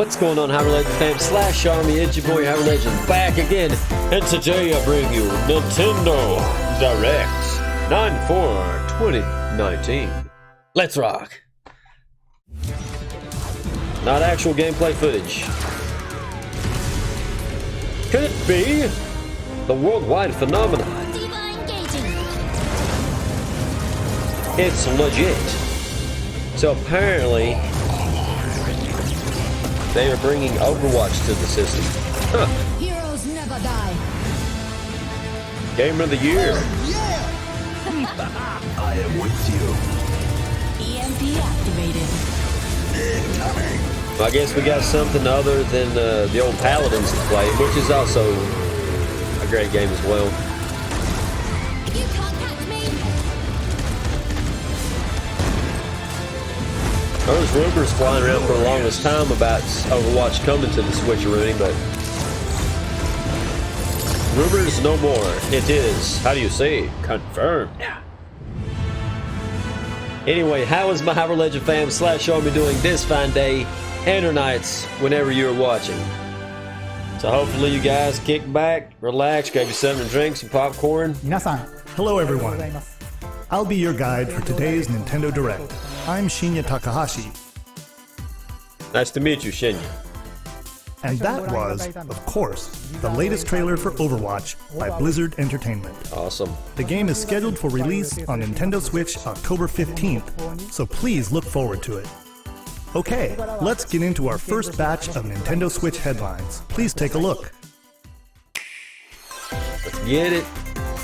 What's going on, HyruLegend fam / Army? It's your boy HyruLegend back again, and today I bring you Nintendo Direct 9/4/2019. Let's rock! Not actual gameplay footage. Could it be the worldwide phenomenon? It's legit. So apparently, they are bringing Overwatch to the system. Huh. Heroes never die. Game of the year. Yeah! I am with you. EMP activated. Incoming. I guess we got something other than the old Paladins to play, which is also a great game as well. You can't catch me. There was rumors flying around for the longest time about Overwatch coming to the Switcheroonie, but rumors no more. It is, how do you say, confirmed. Anyway, how is my HyruLegend fam / Army doing this fine day and or nights whenever you're watching? So hopefully you guys kick back, relax, grab you something to drink, some popcorn. Hello everyone. I'll be your guide for today's Nintendo Direct. I'm Shinya Takahashi. Nice to meet you, Shinya. And that was, of course, the latest trailer for Overwatch by Blizzard Entertainment. Awesome. The game is scheduled for release on Nintendo Switch October 15th, so please look forward to it. Okay, let's get into our first batch of Nintendo Switch headlines. Please take a look. Let's get it.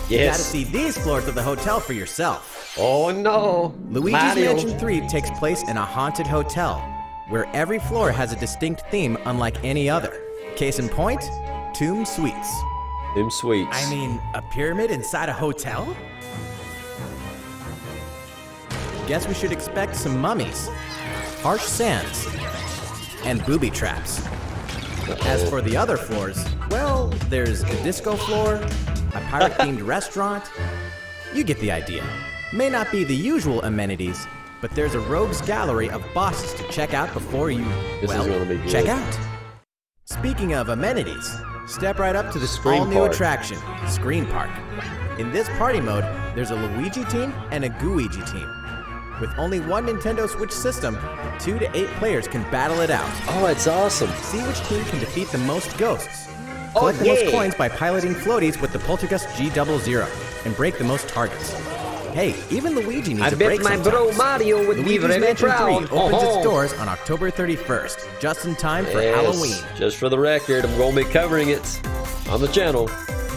You gotta Yes. see these floors of the hotel for yourself. Oh no. Luigi's Mario. Mansion 3 takes place in a haunted hotel, where every floor has a distinct theme unlike any other. Case in point, Tomb Suites. Them sweets. I mean, a pyramid inside a hotel? Guess we should expect some mummies, harsh sands, and booby traps. As for the other floors, well, there's a disco floor, a pirate-themed restaurant. You get the idea. May not be the usual amenities, but there's a rogues gallery of bosses to check out before you, This is gonna be good. check out. Speaking of amenities, step right up to this Screen all-new Park. attraction, Screen Park. In this party mode, there's a Luigi team and a Gooigi team. With only one Nintendo Switch system, 2 to 8 players can battle it out. Oh, it's awesome. See which team can defeat the most ghosts. Oh, Collect the most yeah. coins by piloting floaties with the Poltergust G00 and break the most targets. Hey, even Luigi needs I a break bet my bro sometimes. Mario would be Luigi's very Mansion 3 proud. opens Oh-ho. its doors on October 31st, just in time for Yes. Halloween. Just for the record, I'm going to be covering it on the channel.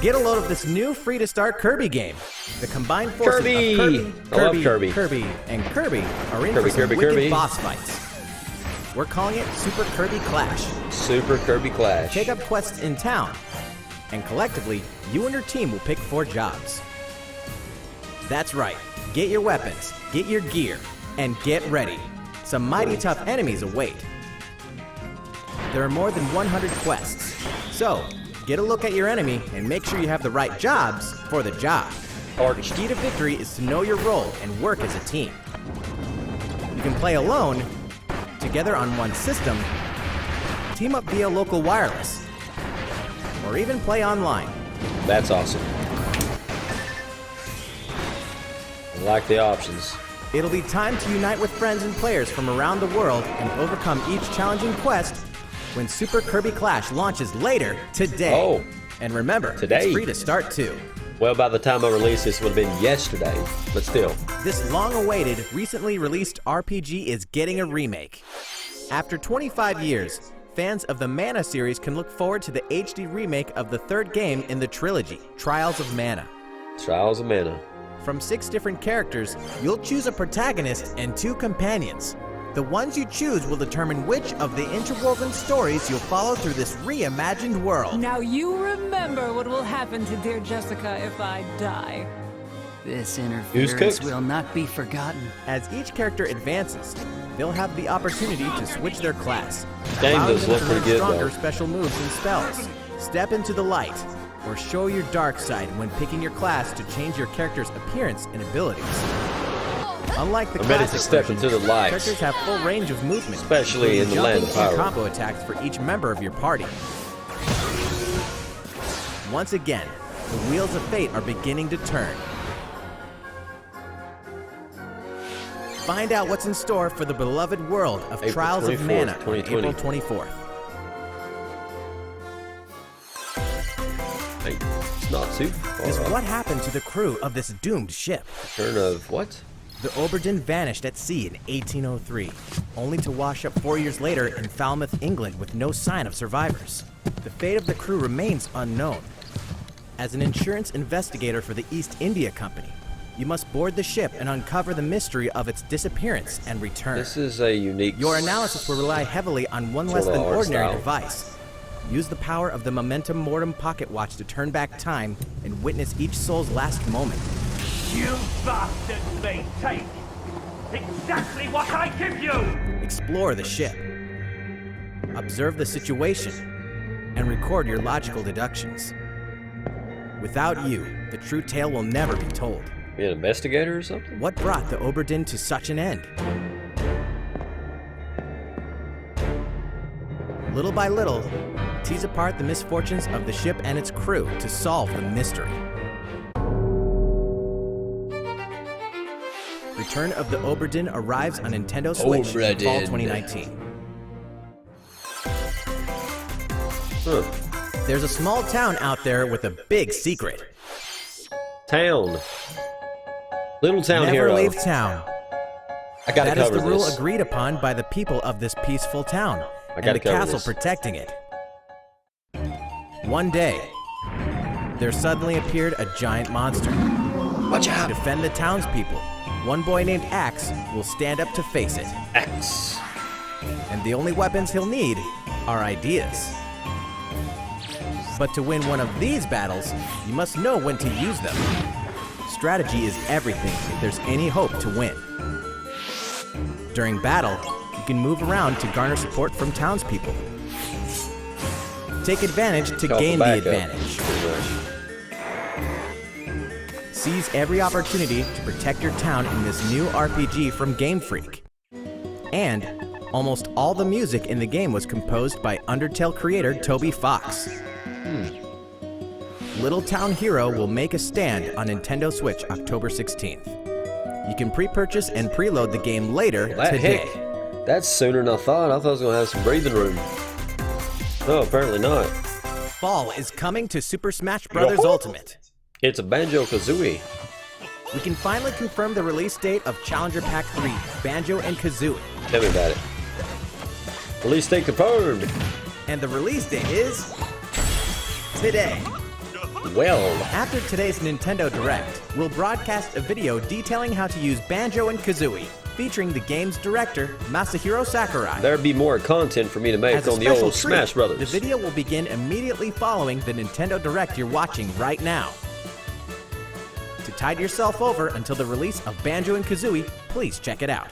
Get a load of this new free-to-start Kirby game. The combined forces Kirby! of I love Kirby. and Kirby are in Kirby, for some Kirby, wicked Kirby. boss fights. We're calling it Super Kirby Clash. Super Kirby Clash. Take up quests in town, and collectively, you and your team will pick 4 jobs. That's right. Get your weapons, get your gear, and get ready. Some mighty tough enemies await. There are more than 100 quests, so get a look at your enemy and make sure you have the right jobs for the job. The key to victory is to know your role and work as a team. You can play alone, together on one system, team up via local wireless, or even play online. That's awesome. I like the options. It'll be time to unite with friends and players from around the world and overcome each challenging quest when Super Kirby Clash launches later today. Oh. And remember, Today. it's free to start too. Well, by the time I release this, it would have been yesterday, but still. This long-awaited, recently released RPG is getting a remake. After 25 years, fans of the Mana series can look forward to the HD remake of the 3rd game in the trilogy, Trials of Mana. Trials of Mana. From 6 different characters, you'll choose a protagonist and 2 companions. The ones you choose will determine which of the interwoven stories you'll follow through this reimagined world. Now you remember what will happen to dear Jessica if I die. This Who's interference cooked? will not be forgotten. As each character advances, they'll have the opportunity to switch their class, Game allowing does them look to pretty learn good, stronger though. special moves and spells. Step into the light, or show your dark side when picking your class to change your character's appearance and abilities. Unlike the I bet it's a classic step version, into the lights. characters have full range of movement, Especially in the land of jumping and Hyrule. combo attacks for each member of your party. Once again, the wheels of fate are beginning to turn. Find out what's in store for the beloved world of April Trials of 24th, Mana, 2020. April 24th. Hey, it's not too far Is off. what happened to the crew of this doomed ship? Turn of what? The Oberdin vanished at sea in 1803, only to wash up 4 years later in Falmouth, England with no sign of survivors. The fate of the crew remains unknown. As an insurance investigator for the East India Company, you must board the ship and uncover the mystery of its disappearance and return. This is a unique. Your analysis will rely heavily on one less Sort of than art ordinary style. device. Use the power of the Momentum Mortem pocket watch to turn back time and witness each soul's last moment. You bastards may take exactly what I give you! Explore the ship. Observe the situation and record your logical deductions. Without you, the true tale will never be told. Be an investigator or something? What brought the Oberdin to such an end? Little by little, tease apart the misfortunes of the ship and its crew to solve the mystery. Return of the Oberdin arrives on Nintendo Switch in fall 2019. Huh. There's a small town out there with a big secret. Town. Little town Never hero. leave town. I gotta That is cover the rule this. agreed upon by the people of this peaceful town and gotta the cover castle this. protecting it. One day, there suddenly appeared a giant monster. Watch To out. defend the townspeople, one boy named Axe will stand up to face it. X. And the only weapons he'll need are ideas. But to win one of these battles, you must know when to use them. Strategy is everything if there's any hope to win. During battle, you can move around to garner support from townspeople. Take advantage to Call for gain the backup, advantage. pretty much. Seize every opportunity to protect your town in this new RPG from Game Freak. And almost all the music in the game was composed by Undertale creator Toby Fox. Little Town Hero will make a stand on Nintendo Switch October 16th. You can pre-purchase and preload the game later That today. heck, that's sooner than I thought. I thought I was gonna have some breathing room. No, apparently not. Fall is coming to Super Smash Bros. Ultimate. It's a Banjo-Kazooie. We can finally confirm the release date of Challenger Pack 3, Banjo and Kazooie. Tell me about it. Release date confirmed. And the release date is today. Well, After today's Nintendo Direct, we'll broadcast a video detailing how to use Banjo and Kazooie, featuring the game's director, Masahiro Sakurai. there'd be more content for me to make As a on the special old treat, Smash Brothers. the video will begin immediately following the Nintendo Direct you're watching right now. To tide yourself over until the release of Banjo and Kazooie, please check it out.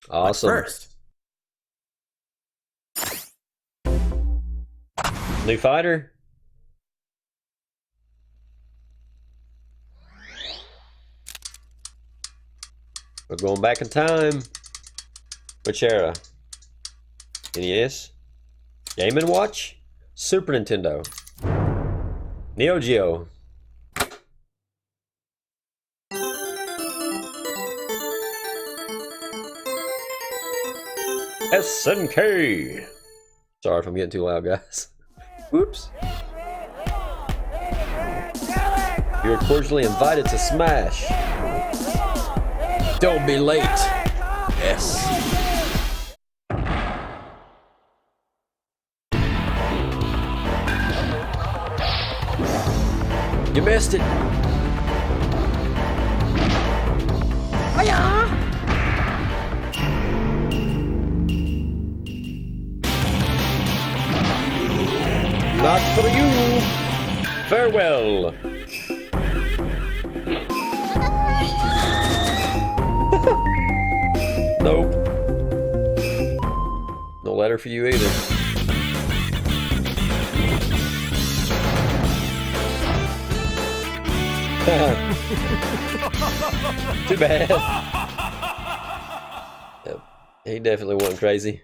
Awesome. First, New fighter? We're going back in time. Which era? NES? Game & Watch? Super Nintendo? Neo Geo? SNK! Sorry if I'm getting too loud, guys. Whoops. You're cordially invited to Smash. Don't be late. Yes. You missed it. Not for you. Farewell. Nope. No letter for you either. Too bad. Yep. He definitely wasn't crazy.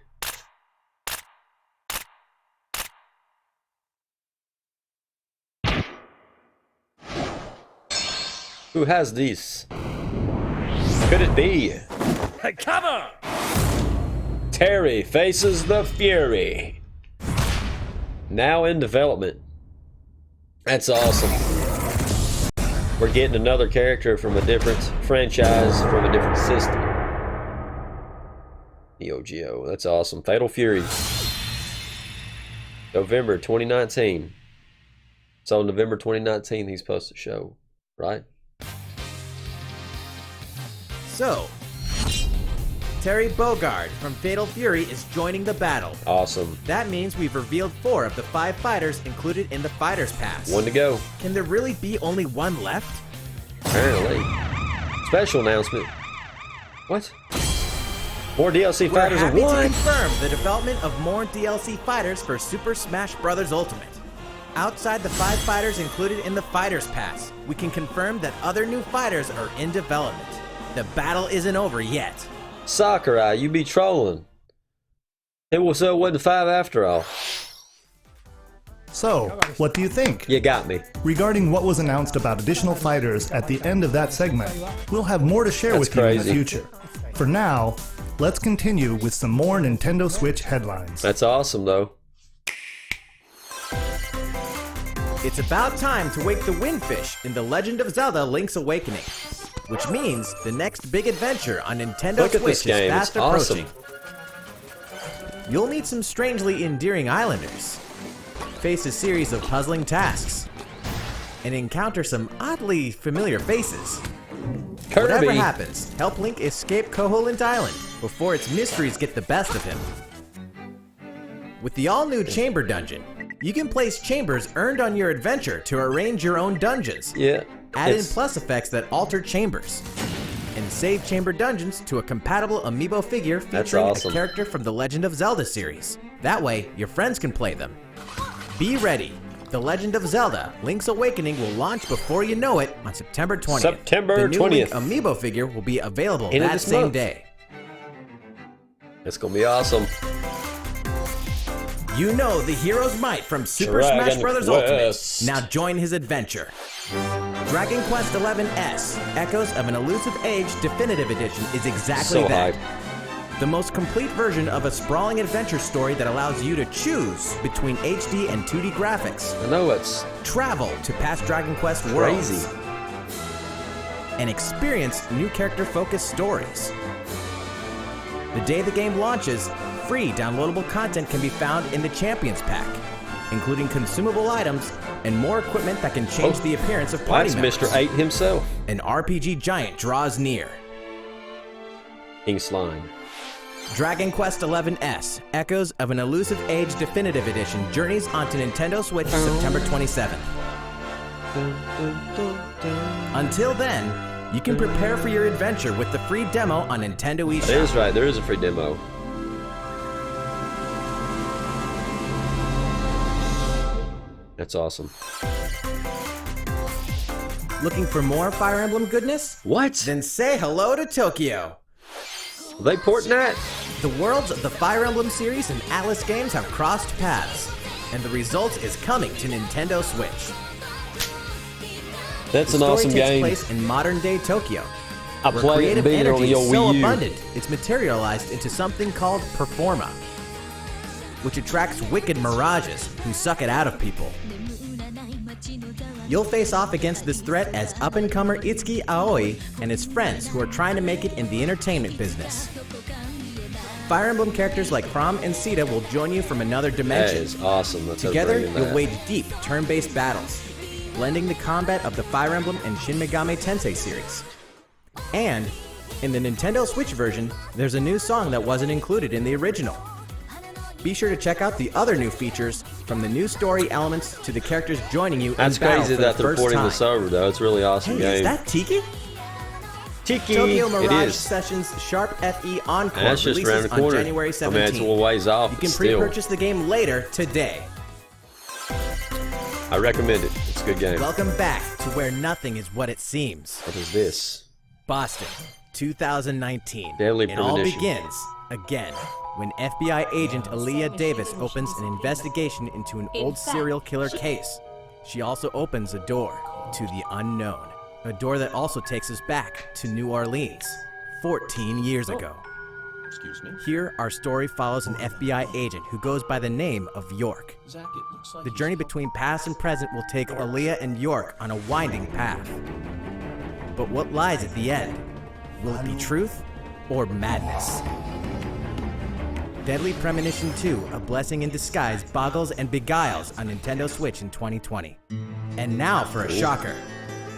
Who has this? Could it be? Cover! Terry Faces the Fury. Now in development. That's awesome. We're getting another character from a different franchise, from a different system. Neo Geo. That's awesome. Fatal Fury. November 2019. So November 2019 he's supposed to show, right? So, Terry Bogard from Fatal Fury is joining the battle. Awesome. That means we've revealed 4 of the 5 fighters included in the Fighters Pass. One to go. Can there really be only 1 left? Apparently. Special announcement. What? More DLC fighters We're of happy to one. confirm the development of more DLC fighters for Super Smash Bros. Ultimate. Outside the 5 fighters included in the Fighters Pass, we can confirm that other new fighters are in development. The battle isn't over yet. Sakurai, you be trolling. It wasn't 5 after all. So, what do you think? You got me. Regarding what was announced about additional fighters at the end of that segment, we'll have more to share That's with you in the crazy. future. For now, let's continue with some more Nintendo Switch headlines. That's awesome, though. It's about time to wake the Windfish in The Legend of Zelda Link's Awakening, which means the next big adventure on Nintendo Look at Switch this game. is fast It's awesome. approaching. You'll meet some strangely endearing islanders, face a series of puzzling tasks, and encounter some oddly familiar faces. Whatever Kirby. happens, help Link escape Koholint Island before its mysteries get the best of him. With the all-new Chamber Dungeon, you can place chambers earned on your adventure to arrange your own dungeons. Yeah. Add in it's- plus effects that alter chambers. And save chamber dungeons to a compatible amiibo figure That's featuring awesome. a character from the Legend of Zelda series. That way, your friends can play them. Be ready. The Legend of Zelda Link's Awakening will launch before you know it on September 20th. September the new 20th. Link amiibo figure will be available End of that this same month. day. It's gonna be awesome. You know the hero's might from Super Dragon Smash Bros. Quest. Ultimate. Now join his adventure. Dragon Quest XI S, Echoes of an Elusive Age Definitive Edition is exactly So that. hyped. The most complete version of a sprawling adventure story that allows you to choose between HD and 2D graphics. I know it's Travel to past Dragon Quest worlds. crazy. And experience new character-focused stories. The day the game launches, free downloadable content can be found in the Champions Pack, including consumable items and more equipment that can change the appearance of party That's members. Mr. 8 himself. An RPG giant draws near. King Slime. Dragon Quest XI S, Echoes of an Elusive Age Definitive Edition journeys onto Nintendo Switch September 27th. Until then, you can prepare for your adventure with the free demo on Nintendo eShop. That is right. There is a free demo. That's awesome. Looking for more Fire Emblem goodness? What? Then say hello to Tokyo. Are they porting that? The worlds of the Fire Emblem series and Atlas games have crossed paths, and the result is coming to Nintendo Switch. That's The an story awesome takes game. place in modern-day Tokyo. I where played it creative and beat it on energy the is old so Wii U. abundant, it's materialized into something called Performa, which attracts wicked mirages who suck it out of people. You'll face off against this threat as up-and-comer Itsuki Aoi and his friends who are trying to make it in the entertainment business. Fire Emblem characters like Chrom and Sita will join you from another That dimension. is awesome. That's Together, bringing you'll that. wage deep, turn-based battles, blending the combat of the Fire Emblem and Shin Megami Tensei series. And, in the Nintendo Switch version, there's a new song that wasn't included in the original. Be sure to check out the other new features, from the new story elements to the characters joining you That's in battle crazy for that the they're first porting time. this over, though. It's a really awesome Hey, game. is that Tiki? Tiki? Tokyo It Mirage is. Sessions Sharp FE Encore And that's just around releases the on corner. January I 17th. mean, it's a little ways off, You but can still. pre-purchase the game later today. I recommend it. It's Good game. Welcome back to where nothing is what it seems. What is this? Boston, 2019. Deadly It all Premonition. begins again when FBI agent Aaliyah Davis opens an investigation into an old serial killer case. She also opens a door to the unknown, a door that also takes us back to New Orleans, 14 years ago. Excuse me. Here, our story follows an FBI agent who goes by the name of York. Zach, it looks like The journey between past and present will take Aaliyah and York on a winding path. But what lies at the end? Will it be truth or madness? Deadly Premonition 2, A Blessing in Disguise, boggles and beguiles on Nintendo Switch in 2020. And now for a shocker.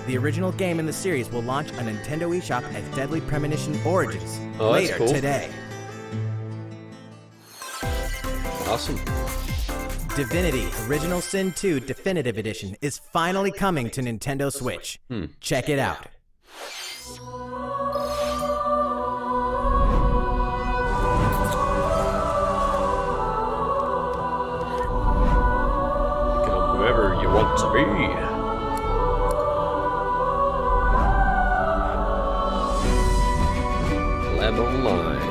The original game in the series will launch on Nintendo eShop as Deadly Premonition Origins Oh, that's later cool. today. Awesome. Divinity Original Sin 2 Definitive Edition is finally coming to Nintendo Switch. Check it out. Become whoever you want to be. Lab online.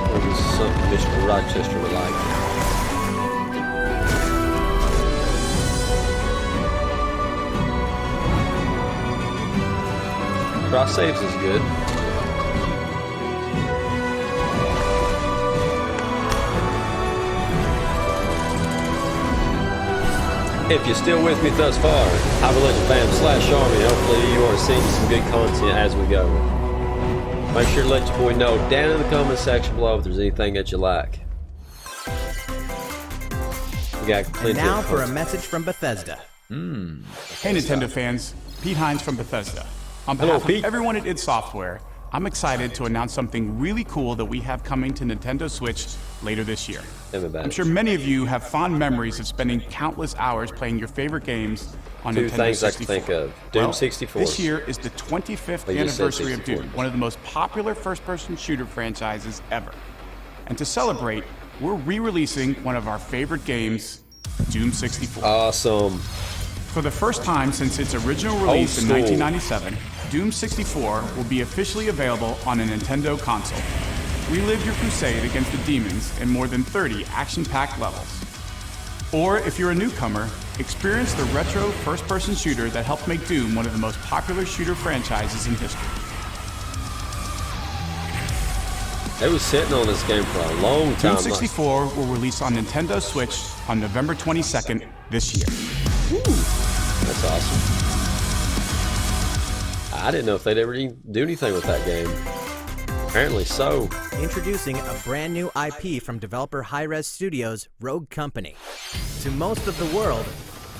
Oh, this is something Mr. Rochester would like. Cross saves is good. If you're still with me thus far, HyruLegend fam / Army, hopefully you are seeing some good content as we go. Make sure to let your boy know down in the comment section below if there's anything that you like. We got plenty And now of for a content. message from Bethesda. Hey Nintendo fans, Pete Hines from Bethesda. On Hello, behalf Pete. of everyone at id Software, I'm excited to announce something really cool that we have coming to Nintendo Switch later this year. I'm sure many of you have fond memories of spending countless hours playing your favorite games on Two Nintendo things I 64. can think of. Doom Well, 64. This year is the 25th They just said anniversary of 64. Doom, one of the most popular first-person shooter franchises ever. And to celebrate, we're re-releasing one of our favorite games, Doom 64. Awesome. For the first time since its original release in school. 1997, Doom 64 will be officially available on a Nintendo console. Relive your crusade against the demons in more than 30 action-packed levels. Or if you're a newcomer, experience the retro first-person shooter that helped make Doom one of the most popular shooter franchises in history. They was sitting on this game for a long time. Doom 64 will release on Nintendo Switch on November 22nd this year. That's awesome. I didn't know if they'd ever even do anything with that game. Apparently so. Introducing a brand new IP from developer Hi-Rez Studios, Rogue Company. To most of the world,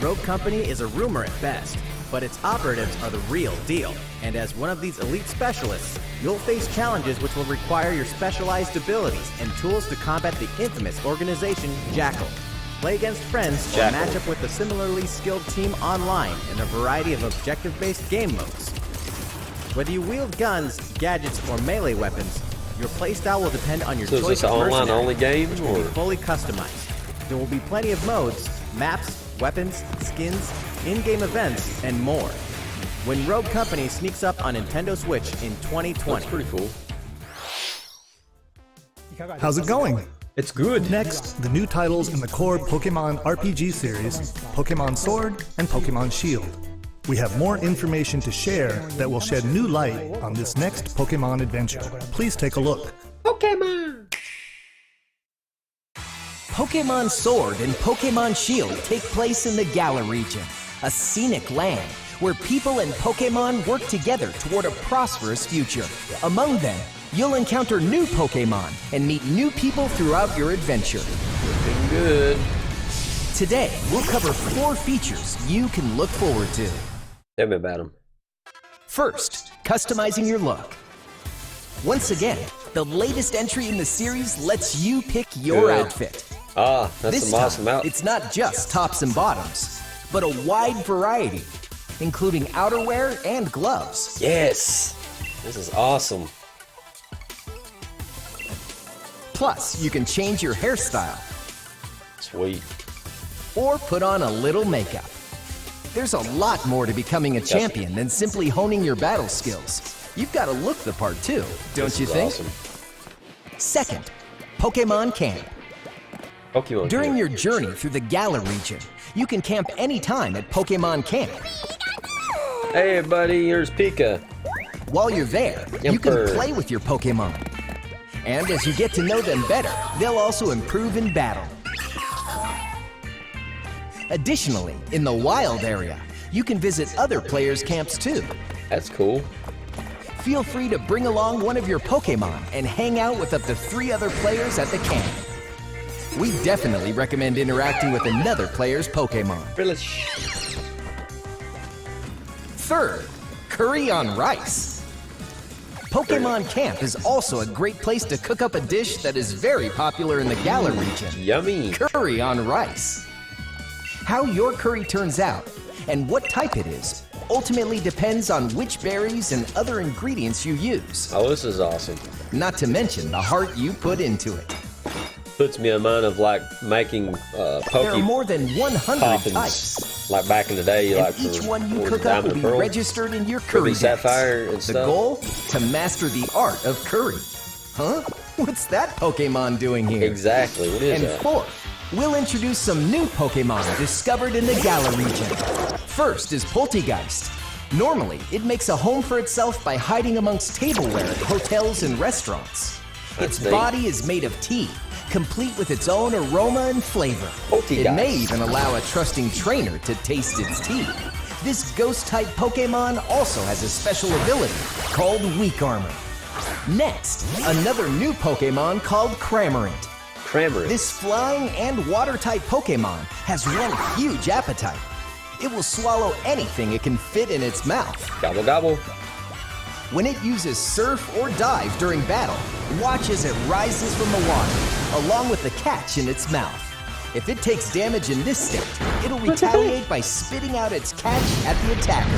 Rogue Company is a rumor at best, but its operatives are the real deal. And as one of these elite specialists, you'll face challenges which will require your specialized abilities and tools to combat the infamous organization Jackal. Play against friends or Jackal. match up with a similarly skilled team online in a variety of objective-based game modes. Whether you wield guns, gadgets, or melee weapons, your playstyle will depend on your So is choice this of an mercenary, online-only game, which will be or? fully customized. There will be plenty of modes, maps, weapons, skins, in-game events, and more. When Rogue Company sneaks up on Nintendo Switch in 2020. That's pretty cool. How's it going? It's good. Next, the new titles in the core Pokemon RPG series, Pokemon Sword and Pokemon Shield. We have more information to share that will shed new light on this next Pokemon adventure. Please take a look. Pokemon Sword and Pokemon Shield take place in the Galar region, a scenic land where people and Pokemon work together toward a prosperous future. Among them, you'll encounter new Pokemon and meet new people throughout your adventure. Looking good. Today, we'll cover 4 features you can look forward to. Tell me about them. First, customizing your look. Once again, the latest entry in the series lets you pick your Good. outfit. Ah, that's This some awesome time, out. it's not just tops and bottoms, but a wide variety, including outerwear and gloves. Yes. This is awesome. Plus, you can change your hairstyle Sweet. or put on a little makeup. There's a lot more to becoming a champion than simply honing your battle skills. You've got to look the part too, don't This you is think? awesome. Second, Pokemon Camp. Pokemon During camp. your journey through the Galar region, you can camp anytime at Pokemon Camp. Hey, buddy, here's Pika. While you're there, you can Yumper. play with your Pokemon. And as you get to know them better, they'll also improve in battle. Additionally, in the wild area, you can visit other players' camps too. That's cool. Feel free to bring along one of your Pokemon and hang out with up to 3 other players at the camp. We definitely recommend interacting with another player's Pokemon. Third, curry on rice. Pokemon Camp is also a great place to cook up a dish that is very popular in the Galar region. Yummy. Curry on rice. How your curry turns out and what type it is ultimately depends on which berries and other ingredients you use. Oh, this is awesome. Not to mention the heart you put into it. Puts me in mind of like making There are Poke more than 100 Poppins. types. Like back in the day, And like each for one you what was cook it, up will Diamond be and Pearl? registered in your Kirby curry Sapphire and decks. stuff. The goal? To master the art of curry. Huh? What's that Pokemon doing here? Exactly. What is And that? fourth, we'll introduce some new Pokemon discovered in the Galar region. First is Poltegeist. Normally, it makes a home for itself by hiding amongst tableware at hotels and restaurants. That's Its neat. body is made of tea, complete with its own aroma and flavor. Poltegeist. It may even allow a trusting trainer to taste its tea. This ghost-type Pokemon also has a special ability called Weak Armor. Next, another new Pokemon called Cramorant. Cramorant. This flying and water-type Pokemon has one huge appetite. It will swallow anything it can fit in its mouth. Gobble gobble. When it uses Surf or Dive during battle, watch as it rises from the water, along with the catch in its mouth. If it takes damage in this state, it'll retaliate by spitting out its catch at the attacker.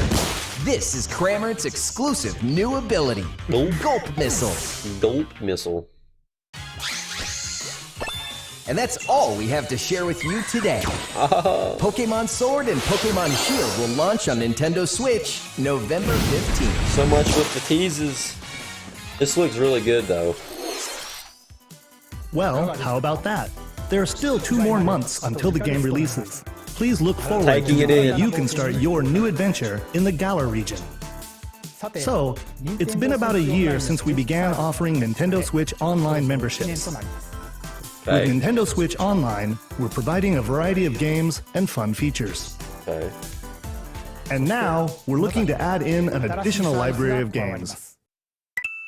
This is Cramorant's exclusive new ability, Gulp Missile. Gulp Missile. And that's all we have to share with you today. Pokemon Sword and Pokemon Shield will launch on Nintendo Switch November 15th. So much with the teases. This looks really good though. Well, how about that? There are still 2 more months until the game releases. Please look forward Taking to it when in. you can start your new adventure in the Galar region. So, it's been about a year since we began offering Nintendo Switch Online memberships. Okay. With Nintendo Switch Online, we're providing a variety of games and fun features. Okay. And now, we're looking to add in an additional library of games.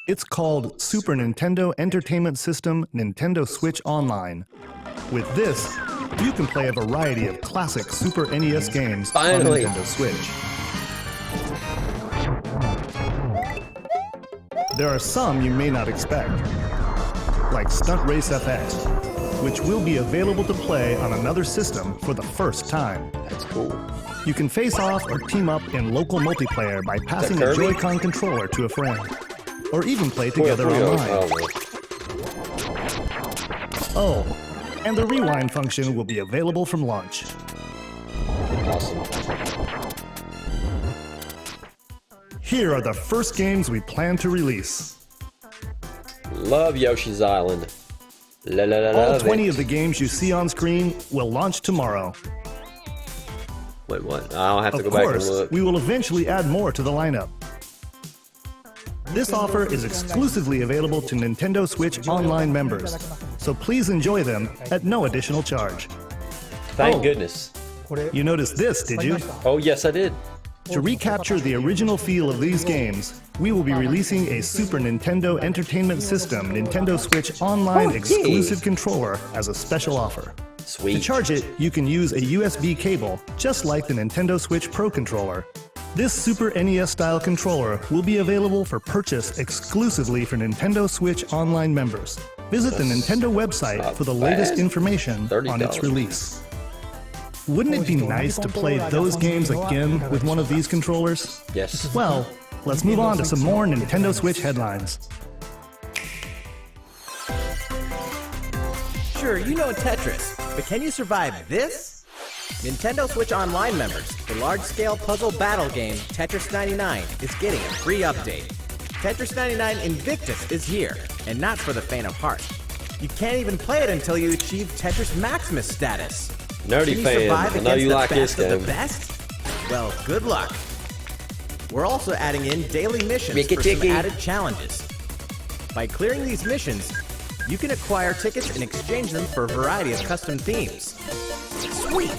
It's called Super Nintendo Entertainment System Nintendo Switch Online. With this, you can play a variety of classic Super NES games Finally. on Nintendo Switch. There are some you may not expect, like Stunt Race FX, which will be available to play on another system for the first time. That's cool. You can face off or team up in local multiplayer by passing a Kirby? Joy-Con controller to a friend, or even play together online. Oh, and the rewind function will be available from launch. Awesome. Here are the first games we plan to release. Love Yoshi's Island. La la la. All love 20 it. of the games you see on screen will launch tomorrow. Wait, what? I'll have to Of go back and course, look. we will eventually add more to the lineup. This offer is exclusively available to Nintendo Switch Online members, so please enjoy them at no additional charge. Thank goodness. You noticed this, did you? Oh, yes, I did. To recapture the original feel of these games, we will be releasing a Super Nintendo Entertainment System Nintendo Switch Online exclusive controller as a special offer. To Sweet. charge it, you can use a USB cable, just like the Nintendo Switch Pro controller. This Super NES-style controller will be available for purchase exclusively for Nintendo Switch Online members. Visit the Nintendo website for the latest bad. information on its $30. release. Wouldn't it be nice to play those games again with one of these controllers? Yes. Well, let's move on to some more Nintendo Switch headlines. Sure, you know Tetris, but can you survive this? Nintendo Switch Online members, the large-scale puzzle battle game Tetris 99 is getting a free update. Tetris 99 Invictus is here, and not for the faint of heart. You can't even play it until you achieve Tetris Maximus status. Nerdy Can you fan, survive I know against you the like this best of game. the best? Well, good luck. We're also adding in daily missions Make it for some ticky. added challenges. By clearing these missions, you can acquire tickets and exchange them for a variety of custom themes. Sweet!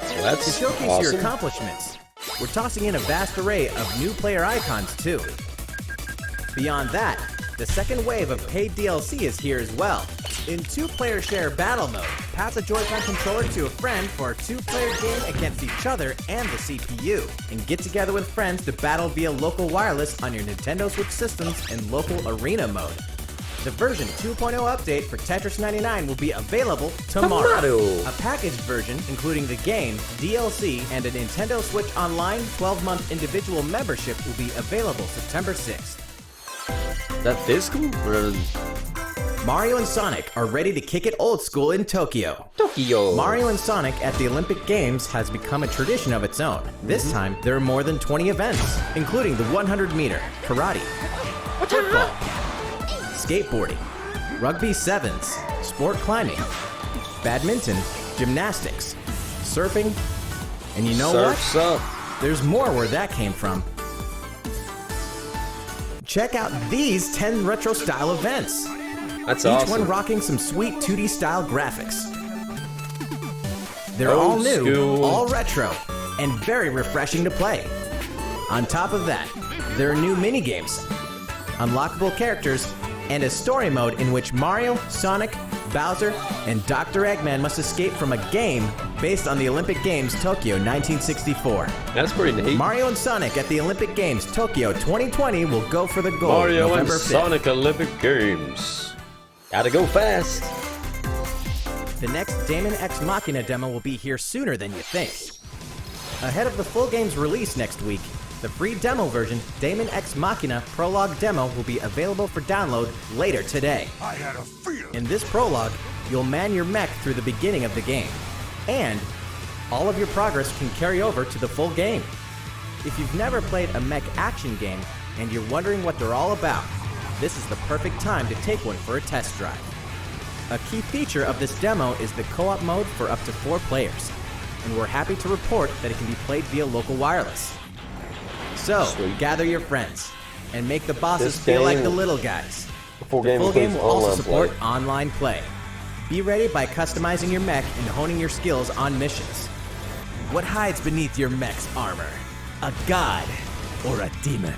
Well, that's To showcase awesome. your accomplishments, we're tossing in a vast array of new player icons too. Beyond that, the second wave of paid DLC is here as well. In 2-player share battle mode, pass a Joy-Con controller to a friend for a 2-player game against each other and the CPU, and get together with friends to battle via local wireless on your Nintendo Switch systems in local arena mode. The version 2.0 update for Tetris 99 will be available tomorrow. Tomorrow. A packaged version, including the game, DLC, and a Nintendo Switch Online 12-month individual membership will be available September 6th. That physical? Or Mario and Sonic are ready to kick it old school in Tokyo. Tokyo. Mario and Sonic at the Olympic Games has become a tradition of its own. This time, there are more than 20 events, including the 100-meter, karate, football, skateboarding, rugby sevens, sport climbing, badminton, gymnastics, surfing, and you know Surf's what? up. There's more where that came from. Check out these 10 retro-style events. That's Each awesome. one rocking some sweet 2D style graphics. They're Old all new, school. all retro, and very refreshing to play. On top of that, there are new minigames, unlockable characters, and a story mode in which Mario, Sonic, Bowser, and Dr. Eggman must escape from a game based on the Olympic Games Tokyo 1964. That's pretty neat. Mario and Sonic at the Olympic Games Tokyo 2020 will go for the gold Mario November and 5th. Sonic Olympic Games. Gotta go fast. The next Damon X Machina demo will be here sooner than you think. Ahead of the full game's release next week, the free demo version, Damon X Machina Prologue Demo, will be available for download later today. I had a feeling. In this prologue, you'll man your mech through the beginning of the game, and all of your progress can carry over to the full game. If you've never played a mech action game and you're wondering what they're all about, this is the perfect time to take one for a test drive. A key feature of this demo is the co-op mode for up to 4 players, and we're happy to report that it can be played via local wireless. So, Sweet. gather your friends, and make the bosses This feel like game- the little guys. The full The game full game includes will also online support play. online play. Be ready by customizing your mech and honing your skills on missions. What hides beneath your mech's armor? A god or a demon?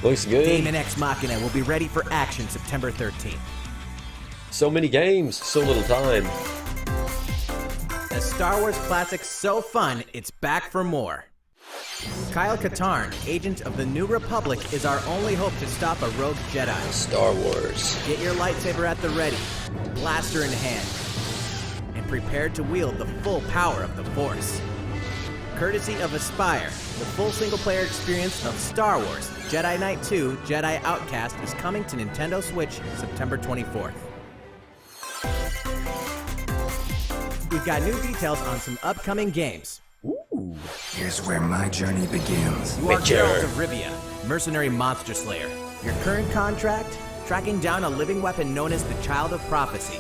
Looks good. Damon X Machina will be ready for action September 13th. So many games, so little time. A Star Wars classic so fun, it's back for more. Kyle Katarn, agent of the New Republic, is our only hope to stop a rogue Jedi. Star Wars. Get your lightsaber at the ready, blaster in hand, and prepared to wield the full power of the Force. Courtesy of Aspire, the full single-player experience of Star Wars Jedi Knight 2 Jedi Outcast is coming to Nintendo Switch September 24th. We've got new details on some upcoming games. Here's where my journey begins. You are Witcher. Geralt of Rivia, mercenary monster slayer. Your current contract? Tracking down a living weapon known as the Child of Prophecy.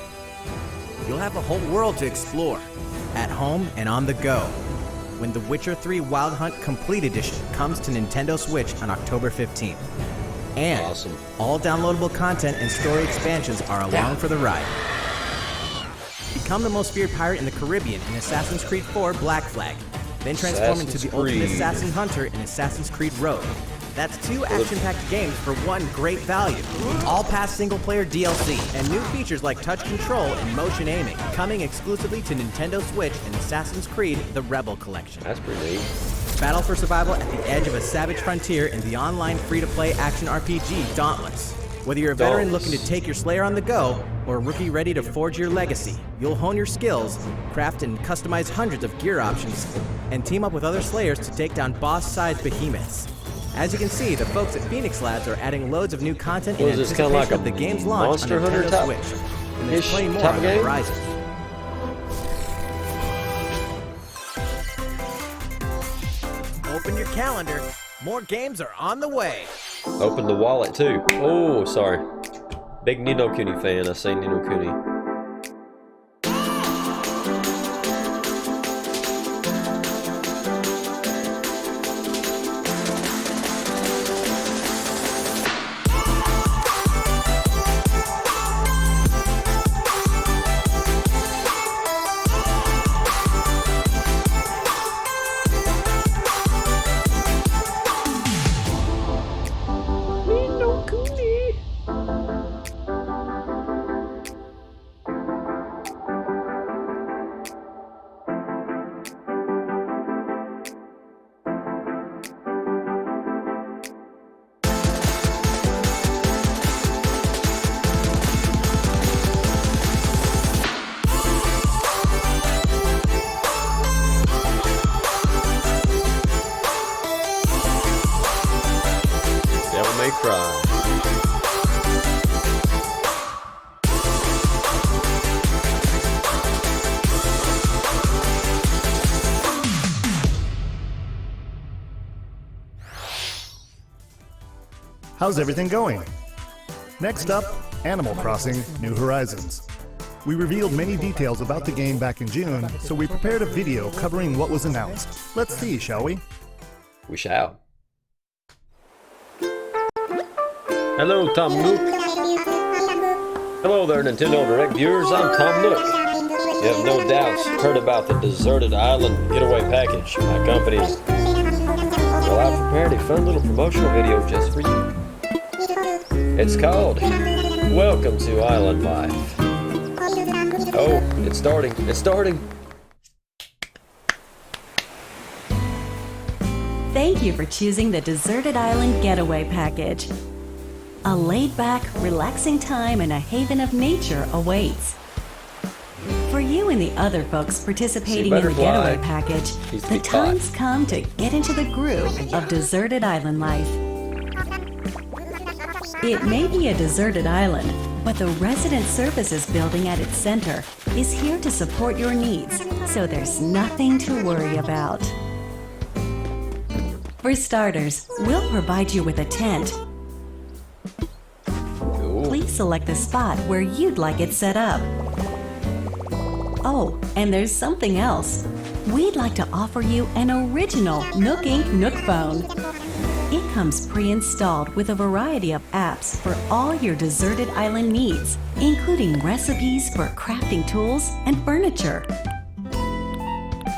You'll have a whole world to explore, at home and on the go, when The Witcher 3 Wild Hunt Complete Edition comes to Nintendo Switch on October 15th. And Awesome. all downloadable content and story expansions are along for the ride. Become the most feared pirate in the Caribbean in Assassin's Creed 4 Black Flag. Then transform into the Assassin's ultimate Creed. assassin hunter in Assassin's Creed Rogue. That's 2 action-packed games for one great value. All past single-player DLC and new features like touch control and motion aiming, coming exclusively to Nintendo Switch and Assassin's Creed The Rebel Collection. That's pretty neat. Battle for survival at the edge of a savage frontier in the online free-to-play action RPG Dauntless. Whether you're a veteran Dauntless. looking to take your Slayer on the go, or a rookie ready to forge your legacy, you'll hone your skills, craft and customize hundreds of gear options, and team up with other Slayers to take down boss-sized behemoths. As you can see, the folks at Phoenix Labs are adding loads of new content in What is this, kinda anticipation like of the a game's launch Monster on Hunter Nintendo type- Switch. And there's ish plenty more type on the game? horizon. Open your calendar. More games are on the way. Open the wallet too. Oh, sorry. Big Nino Kuni fan. I say Nino Kuni. How's everything going? Next up, Animal Crossing: New Horizons. We revealed many details about the game back in June, so we prepared a video covering what was announced. Let's see, shall we? We shall. Hello, Tom Nook. Hello there, Nintendo Direct viewers. I'm Tom Nook. You have no doubts heard about the Deserted Island Getaway Package. My company. Well, I've prepared a fun little promotional video just for you. It's called Welcome to Island Life. Oh, it's starting. It's starting. Thank you for choosing the Deserted Island Getaway Package. A laid-back, relaxing time and a haven of nature awaits. For you and the other folks participating in the Getaway Package, the time's come to get into the groove of Deserted Island life. It may be a deserted island, but the Resident Services building at its center is here to support your needs, so there's nothing to worry about. For starters, we'll provide you with a tent. Please select the spot where you'd like it set up. Oh, and there's something else. We'd like to offer you an original Nook Inc. Nook phone. It comes pre-installed with a variety of apps for all your deserted island needs, including recipes for crafting tools and furniture.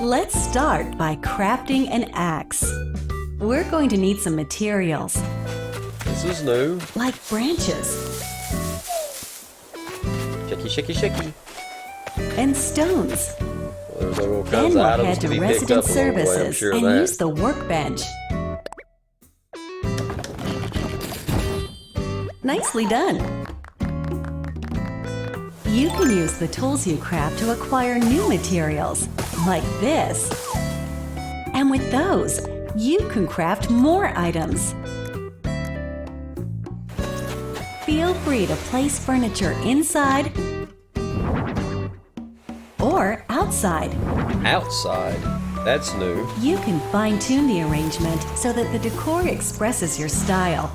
Let's start by crafting an axe. We're going to need some materials. This is new. Like branches. Shaky, shaky, shaky. And stones. Well, there's all Then kinds we'll of items head to to be picked Resident up along the way, I'm Services sure of and that. use the workbench. Nicely done. You can use the tools you craft to acquire new materials, like this. And with those, you can craft more items. Feel free to place furniture inside or outside. Outside? That's new. You can fine-tune the arrangement so that the decor expresses your style,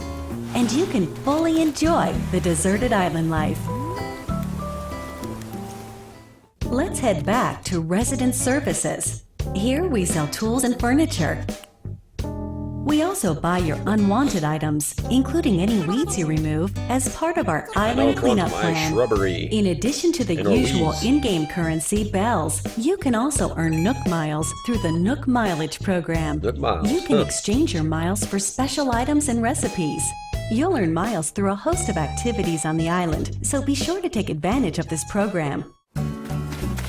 and you can fully enjoy the deserted island life. Let's head back to Resident Services. Here we sell tools and furniture. We also buy your unwanted items, including any weeds you remove, as part of our island cleanup plan. Shrubbery. In addition to the And our usual weeds. in-game currency, bells, you can also earn Nook Miles through the Nook Mileage program. Nook Miles, You can huh. exchange your miles for special items and recipes. You'll earn miles through a host of activities on the island, so be sure to take advantage of this program.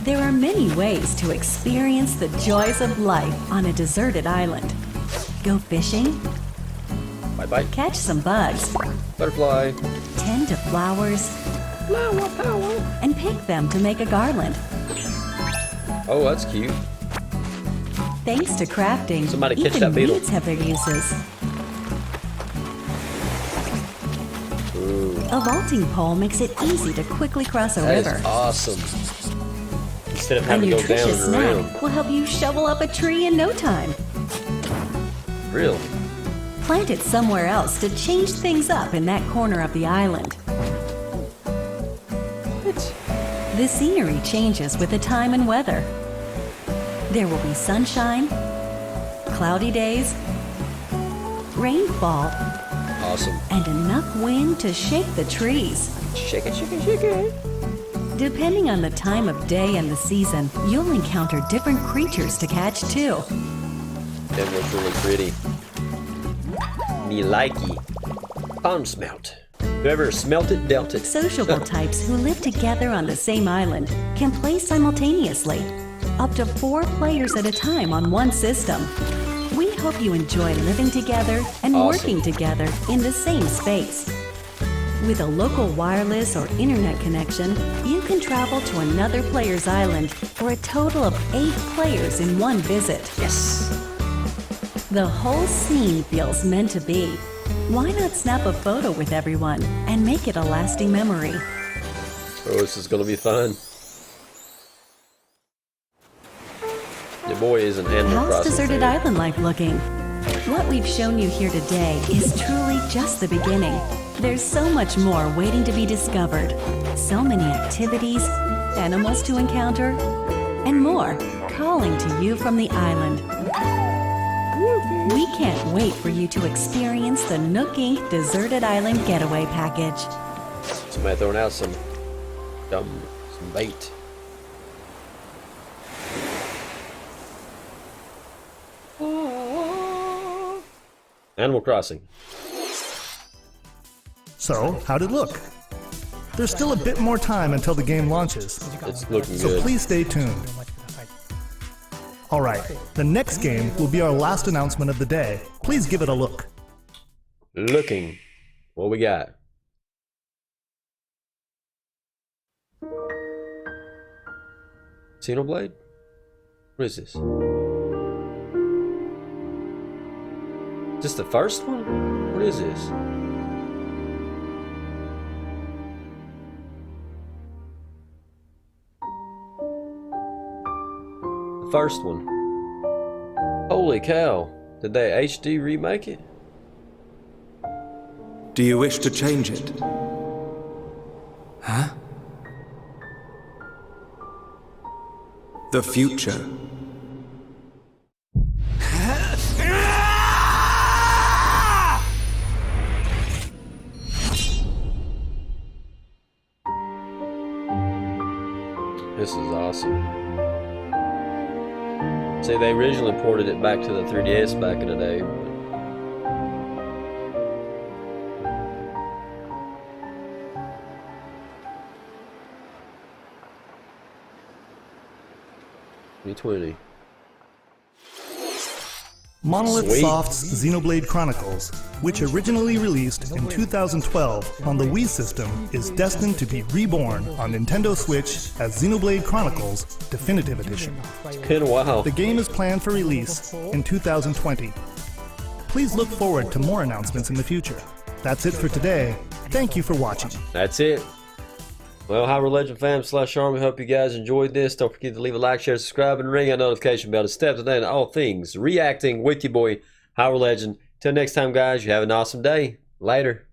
There are many ways to experience the joys of life on a deserted island. Go fishing, Bye-bye. catch some bugs, Butterfly. tend to flowers, and pick them to make a garland. Oh, that's cute. Thanks to crafting, Somebody catch even that beetle. weeds have their uses. Ooh, A vaulting pole makes it easy to quickly cross a that river. is awesome. Instead of A having to go down nutritious and around. snack will help you shovel up a tree in no time. Really? Plant it somewhere else to change things up in that corner of the island. The scenery changes with the time and weather. There will be sunshine, cloudy days, rainfall, awesome, and enough wind to shake the trees. Shake it, shake it, shake it. Depending on the time of day and the season, you'll encounter different creatures to catch too. That looks really pretty. Me likey. Palm smelt. Whoever smelt it, dealt it. Sociable types who live together on the same island can play simultaneously, up to 4 players at a time on one system. We hope you enjoy living together and working together in the same space. With a local wireless or internet connection, you can travel to another player's island for a total of 8 players in one visit. Yes! The whole scene feels meant to be. Why not snap a photo with everyone and make it a lasting memory? Oh, this is gonna be fun. Your boy is an Animal How's Crossing Deserted fan. Island life looking? What we've shown you here today is truly just the beginning. There's so much more waiting to be discovered. So many activities, animals to encounter, and more calling to you from the island. We can't wait for you to experience the Nook Inc. Deserted Island Getaway Package. Somebody throwing out some bait. Animal Crossing. So, how'd it look? There's still a bit more time until the game launches. It's looking so good. Please stay tuned. Alright, the next game will be our last announcement of the day. Please give it a look. Looking. What we got? Xenoblade? What is this? Is this the first one? What is this? The first one. Holy cow. Did they HD remake it? Do you wish to change it? Huh? The future. This is awesome. See, they originally ported it back to the 3DS back in the day. $20. Monolith Sweet. Soft's Xenoblade Chronicles, which originally released in 2012 on the Wii system, is destined to be reborn on Nintendo Switch as Xenoblade Chronicles Definitive Edition. It's been a while. The game is planned for release in 2020. Please look forward to more announcements in the future. That's it for today. Thank you for watching. That's it. Well, HyruLegend fam / Army, hope you guys enjoyed this. Don't forget to leave a like, share, subscribe, and ring that notification bell to step today in all things reacting with your boy HyruLegend. Till next time, guys, you have an awesome day. Later.